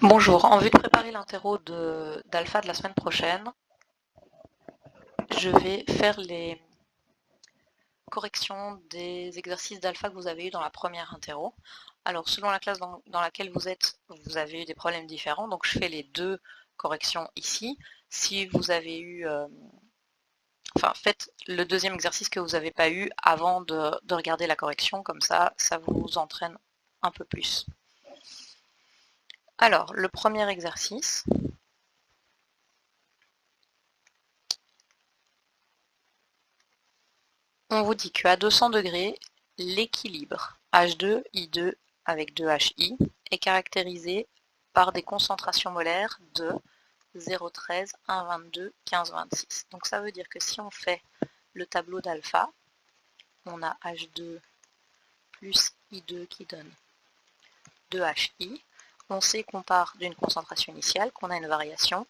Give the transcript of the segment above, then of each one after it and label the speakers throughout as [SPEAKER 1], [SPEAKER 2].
[SPEAKER 1] Bonjour, en vue de préparer l'interro d'alpha de la semaine prochaine, je vais faire les corrections des exercices d'alpha que vous avez eu dans la première interro. Alors selon la classe dans laquelle vous êtes, vous avez eu des problèmes différents, donc je fais les deux corrections ici. Si vous avez eu... faites le deuxième exercice que vous n'avez pas eu avant de regarder la correction, comme ça vous entraîne un peu plus. Alors, le premier exercice, on vous dit qu'à 200 degrés, l'équilibre H2, I2 avec 2HI est caractérisé par des concentrations molaires de 0,13, 1,22, 15,26. Donc ça veut dire que si on fait le tableau d'alpha, on a H2 plus I2 qui donne 2HI. On sait qu'on part d'une concentration initiale, qu'on a une variation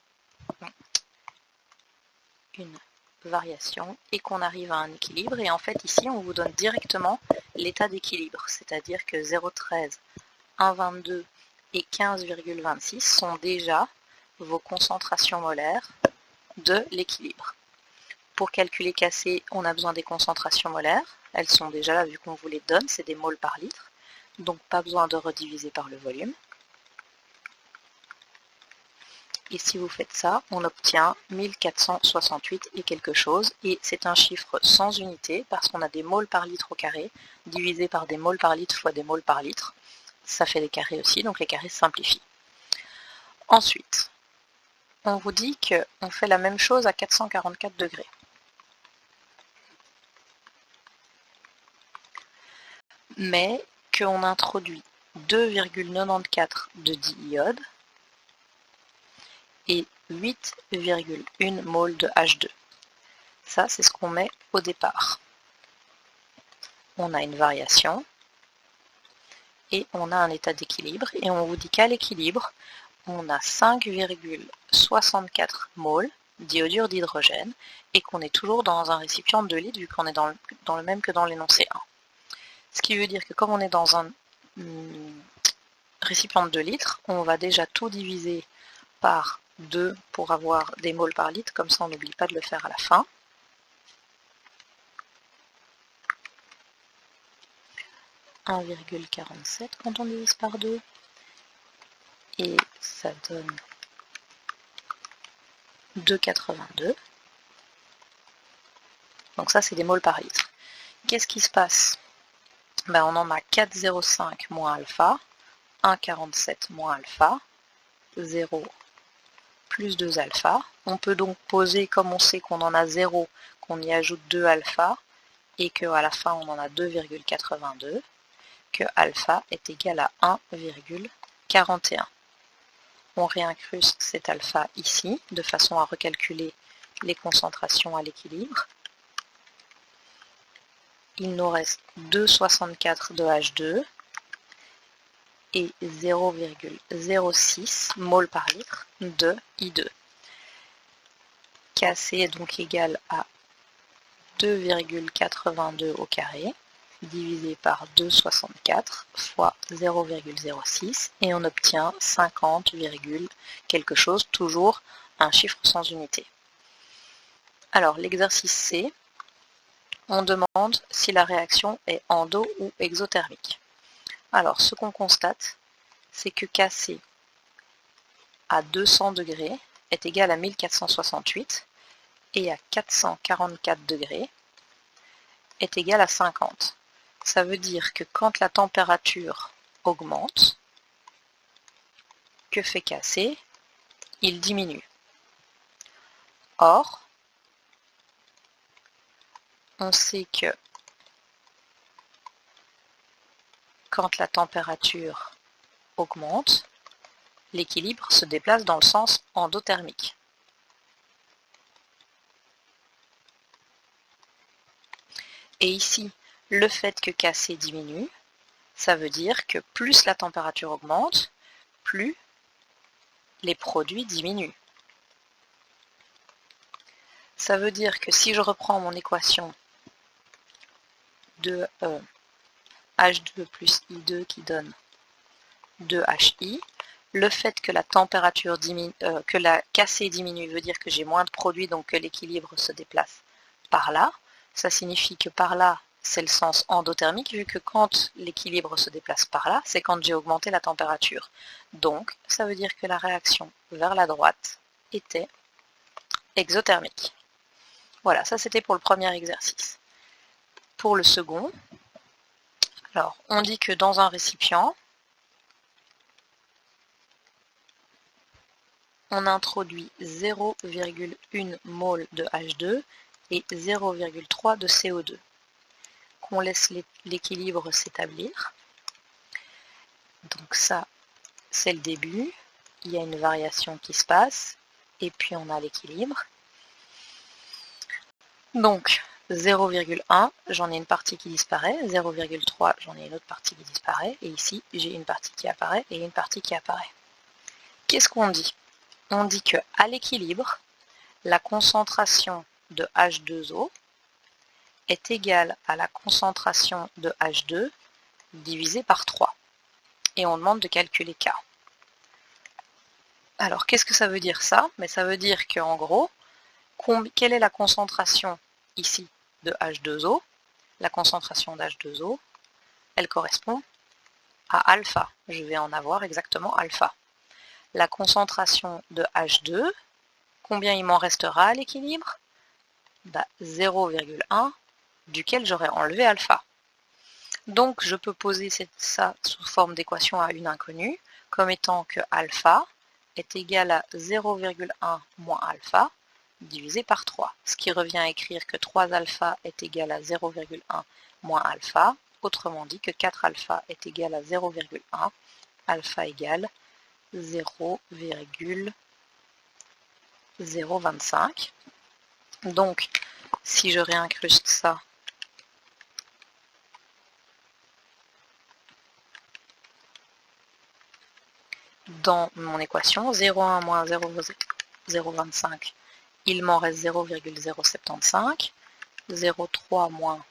[SPEAKER 1] et qu'on arrive à un équilibre. Et en fait, ici, on vous donne directement l'état d'équilibre, c'est-à-dire que 0,13, 1,22 et 15,26 sont déjà vos concentrations molaires de l'équilibre. Pour calculer Kc, on a besoin des concentrations molaires. Elles sont déjà là vu qu'on vous les donne, c'est des moles par litre. Donc pas besoin de rediviser par le volume. Et si vous faites ça, on obtient 1468 et quelque chose. Et c'est un chiffre sans unité parce qu'on a des moles par litre au carré, divisé par des moles par litre fois des moles par litre. Ça fait des carrés aussi, donc les carrés se simplifient. Ensuite, on vous dit qu'on fait la même chose à 444 degrés. Mais qu'on introduit 2,94 de diiode et 8,1 mol de H2. Ça, c'est ce qu'on met au départ. On a une variation et on a un état d'équilibre. Et on vous dit qu'à l'équilibre, on a 5,64 mol d'iodure d'hydrogène et qu'on est toujours dans un récipient de 2 litres vu qu'on est dans le même que dans l'énoncé 1. Ce qui veut dire que comme on est dans un récipient de 2 litres, on va déjà tout diviser par 2 pour avoir des moles par litre, comme ça on n'oublie pas de le faire à la fin. « 1,47 quand on divise par 2, et ça donne 2,82. Donc ça c'est des moles par litre. Qu'est-ce qui se passe? On en a 4,05 moins alpha, 1,47 moins alpha, 0 plus 2 alpha. On peut donc poser, comme on sait qu'on en a 0, qu'on y ajoute 2 alpha, et qu'à la fin on en a 2,82, que alpha est égal à 1,41. On réincruste cet alpha ici, de façon à recalculer les concentrations à l'équilibre. Il nous reste 2,64 de H2 et 0,06 mol par litre de I2. Kc est donc égal à 2,82 au carré, divisé par 2,64 fois 0,06 et on obtient 50, quelque chose, toujours un chiffre sans unité. Alors l'exercice C, on demande si la réaction est endo ou exothermique. Alors ce qu'on constate, c'est que Kc à 200 degrés est égal à 1468 et à 444 degrés est égal à 50. Ça veut dire que quand la température augmente, que fait Kc? Il diminue. Or, on sait que quand la température augmente, l'équilibre se déplace dans le sens endothermique. Et ici, le fait que Kc diminue, ça veut dire que plus la température augmente, plus les produits diminuent. Ça veut dire que si je reprends mon équation de H2 plus I2 qui donne 2HI, Le fait que la température diminue, que la cassée diminue veut dire que j'ai moins de produit, donc que l'équilibre se déplace par là. Ça signifie que par là, c'est le sens endothermique, vu que quand l'équilibre se déplace par là, c'est quand j'ai augmenté la température. Donc, ça veut dire que la réaction vers la droite était exothermique. Voilà, ça c'était pour le premier exercice. Pour le second, alors on dit que dans un récipient, on introduit 0,1 mol de H2 et 0,3 de CO2. Qu'on laisse l'équilibre s'établir. Donc ça, c'est le début. Il y a une variation qui se passe. Et puis on a l'équilibre. Donc 0,1, j'en ai une partie qui disparaît. 0,3, j'en ai une autre partie qui disparaît. Et ici, j'ai une partie qui apparaît et une partie qui apparaît. Qu'est-ce qu'on dit? On dit qu'à l'équilibre, la concentration de H2O est égale à la concentration de H2 divisé par 3. Et on demande de calculer K. Alors, qu'est-ce que ça veut dire ça? Mais ça veut dire qu'en gros, quelle est la concentration ici de H2O? La concentration d'H2O, elle correspond à alpha. Je vais en avoir exactement alpha. La concentration de H2, combien il m'en restera à l'équilibre? 0,1, duquel j'aurais enlevé alpha. Donc je peux poser ça sous forme d'équation à une inconnue, comme étant que alpha est égal à 0,1 moins alpha divisé par 3, ce qui revient à écrire que 3 alpha est égal à 0,1 moins alpha, autrement dit que 4 alpha est égal à 0,1, alpha égale 0,025. Donc, si je réincruste ça dans mon équation, 0,1 moins 0,025, il m'en reste 0,075, 0,3 moins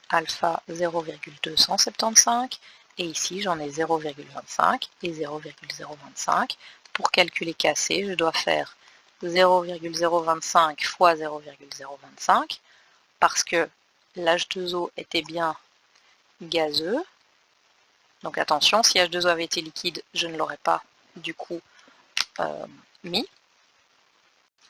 [SPEAKER 1] alpha 0,275, et ici j'en ai 0,25 et 0,025. Pour calculer KC, je dois faire 0,025 fois 0,025, parce que l'H2O était bien gazeux. Donc attention, si H2O avait été liquide, je ne l'aurais pas du coup mis.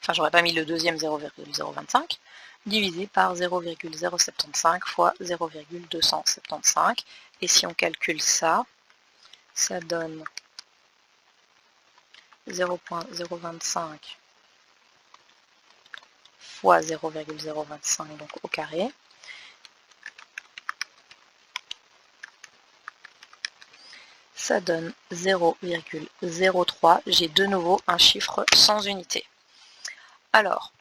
[SPEAKER 1] Enfin, j'aurais pas mis le deuxième 0,025, divisé par 0,075 fois 0,275. Et si on calcule ça, ça donne 0,025 fois 0,025, donc au carré. Ça donne 0,03. J'ai de nouveau un chiffre sans unité. Alors,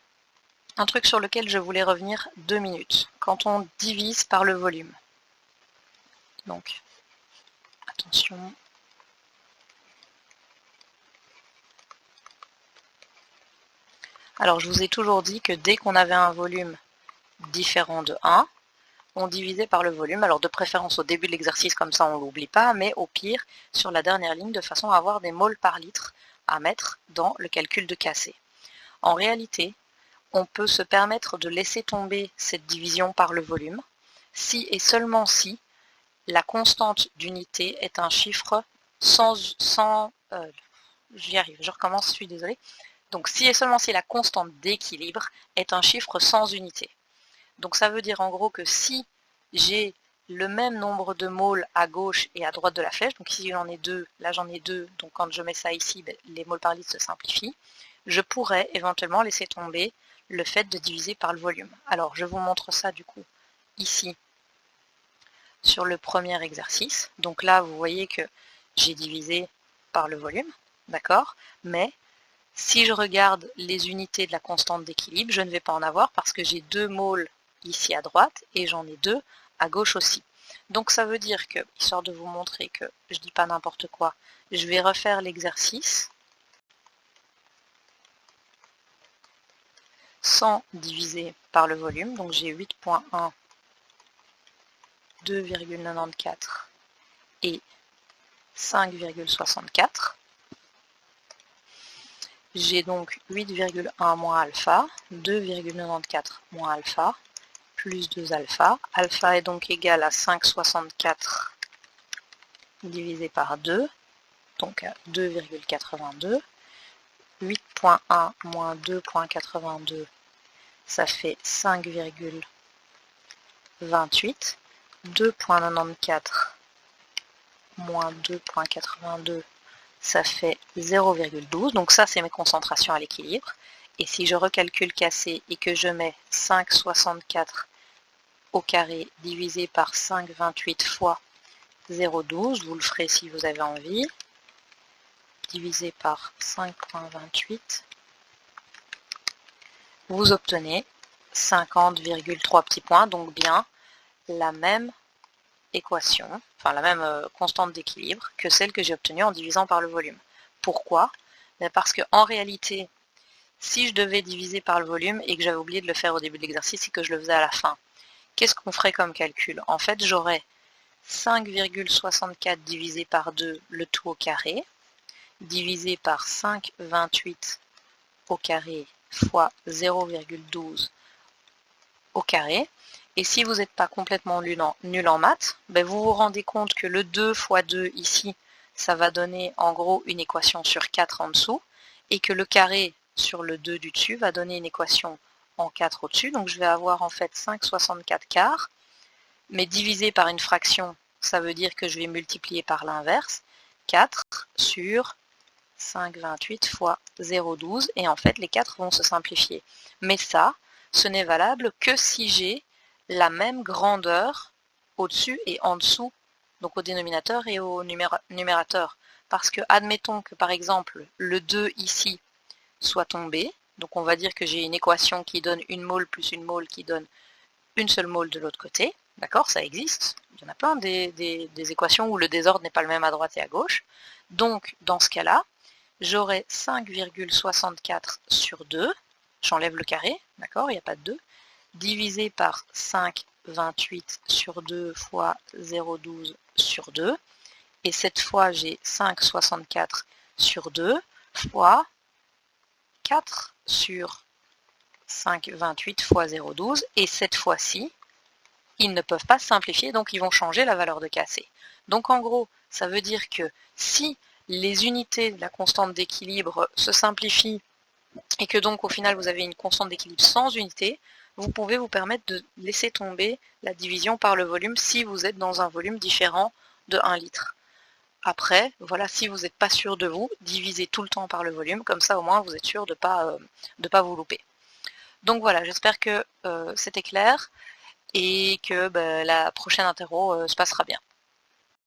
[SPEAKER 1] un truc sur lequel je voulais revenir 2 minutes. Quand on divise par le volume. Donc, attention. Alors, je vous ai toujours dit que dès qu'on avait un volume différent de 1, on divisait par le volume. Alors, de préférence au début de l'exercice, comme ça on ne l'oublie pas, mais au pire, sur la dernière ligne, de façon à avoir des moles par litre à mettre dans le calcul de KC. En réalité, on peut se permettre de laisser tomber cette division par le volume, si et seulement si la constante d'unité est un chiffre j'y arrive, je recommence, je suis désolée. Donc si et seulement si la constante d'équilibre est un chiffre sans unité. Donc ça veut dire en gros que si j'ai le même nombre de moles à gauche et à droite de la flèche, donc ici j'en ai 2, là j'en ai 2, donc quand je mets ça ici, les moles par litre se simplifient, je pourrais éventuellement laisser tomber le fait de diviser par le volume. Alors je vous montre ça du coup ici sur le premier exercice. Donc là vous voyez que j'ai divisé par le volume, d'accord, mais si je regarde les unités de la constante d'équilibre, je ne vais pas en avoir parce que j'ai 2 moles ici à droite et j'en ai 2 à gauche aussi. Donc ça veut dire que, histoire de vous montrer que je ne dis pas n'importe quoi, je vais refaire l'exercice sans diviser par le volume. Donc j'ai 8.1, 2,94 et 5,64. J'ai donc 8,1 moins alpha, 2,94 moins alpha, plus 2 alpha. Alpha est donc égal à 5,64 divisé par 2, donc à 2,82. 8,1 moins 2,82, ça fait 5,28. 2,94 moins 2,82, ça fait 0,12. Donc ça, c'est mes concentrations à l'équilibre. Et si je recalcule KC et que je mets 5,64 au carré divisé par 5,28 fois 0,12, vous le ferez si vous avez envie, divisé par 5,28, vous obtenez 50,3 petits points, donc bien la même équation, enfin la même constante d'équilibre que celle que j'ai obtenue en divisant par le volume. Pourquoi? Parce qu'en réalité, si je devais diviser par le volume et que j'avais oublié de le faire au début de l'exercice et que je le faisais à la fin, qu'est-ce qu'on ferait comme calcul? En fait, j'aurais 5,64 divisé par 2 le tout au carré, divisé par 5,28 au carré fois 0,12 au carré. Et si vous n'êtes pas complètement nul en maths, ben vous vous rendez compte que le 2 fois 2 ici, ça va donner en gros une équation sur 4 en dessous, et que le carré sur le 2 du dessus va donner une équation en 4 au-dessus. Donc je vais avoir en fait 5,64 quarts, mais divisé par une fraction, ça veut dire que je vais multiplier par l'inverse, 4 sur 5,28 fois 0,12, et en fait les 4 vont se simplifier. Mais ça, ce n'est valable que si j'ai la même grandeur au-dessus et en dessous, donc au dénominateur et au numérateur. Parce que admettons que par exemple le 2 ici soit tombé, donc on va dire que j'ai une équation qui donne une mole plus une mole qui donne une seule mole de l'autre côté, d'accord, ça existe, il y en a plein des équations où le désordre n'est pas le même à droite et à gauche, donc dans ce cas-là, j'aurai 5,64 sur 2, j'enlève le carré, d'accord, il n'y a pas de 2, divisé par 5,28 sur 2 fois 0,12 sur 2, et cette fois j'ai 5,64 sur 2 fois 4 sur 5,28 fois 0,12, et cette fois-ci, ils ne peuvent pas se simplifier, donc ils vont changer la valeur de KC. Donc en gros, ça veut dire que si les unités de la constante d'équilibre se simplifient et que donc au final vous avez une constante d'équilibre sans unité, vous pouvez vous permettre de laisser tomber la division par le volume si vous êtes dans un volume différent de 1 litre. Après, voilà, si vous n'êtes pas sûr de vous, divisez tout le temps par le volume, comme ça au moins vous êtes sûr de ne pas vous louper. Donc voilà, j'espère que c'était clair et que la prochaine interro se passera bien.